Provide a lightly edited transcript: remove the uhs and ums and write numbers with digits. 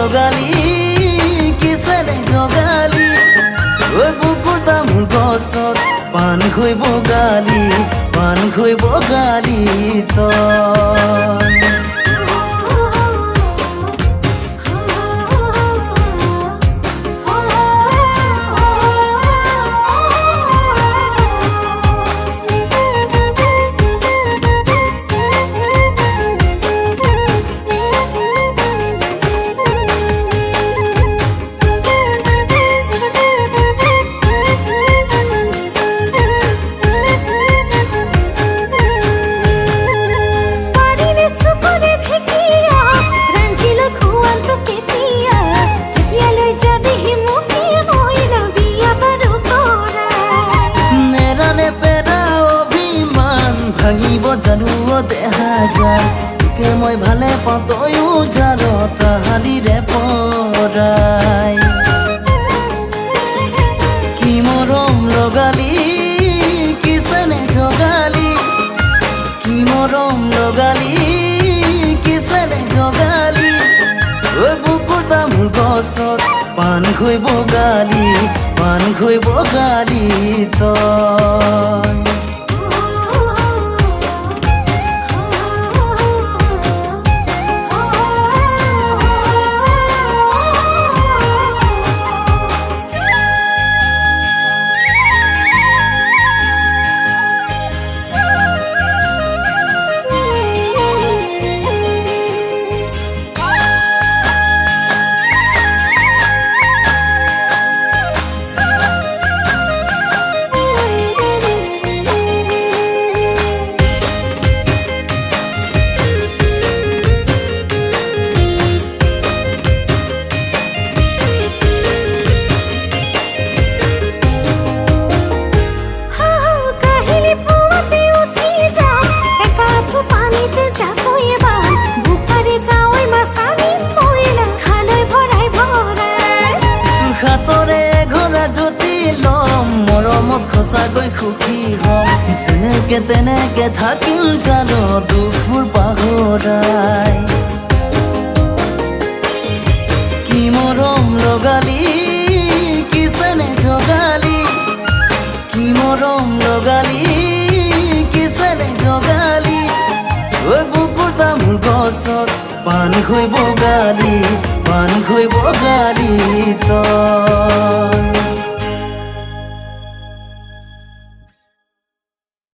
লগালি কিসেৰে জগালি ঐ বুকুৰ তামোল গছত পান খৈ বগালি তই ভাঙিব জানো দেখা যায় তোকে মই ভালে পাওঁ তয়ো জান তাহালিৰে পৰাই কি মৰম লগালি কিসেনে জগালি কি মৰম লগালি কিসেনে জগালি ঐ বুকুৰ তামোল গছত পান খৈ বগালি তই মৰমত খচাকৈ সুখী হম যেনেকে তেনেকে থাকিম জানো দুখবোৰ পাহৰাই কি মৰম লগালি কিসেনে জগালি কি মৰম লগালি কিসেনে জগালি ঐ বুকুৰ তামোল গছত পান খৈ বগালি তই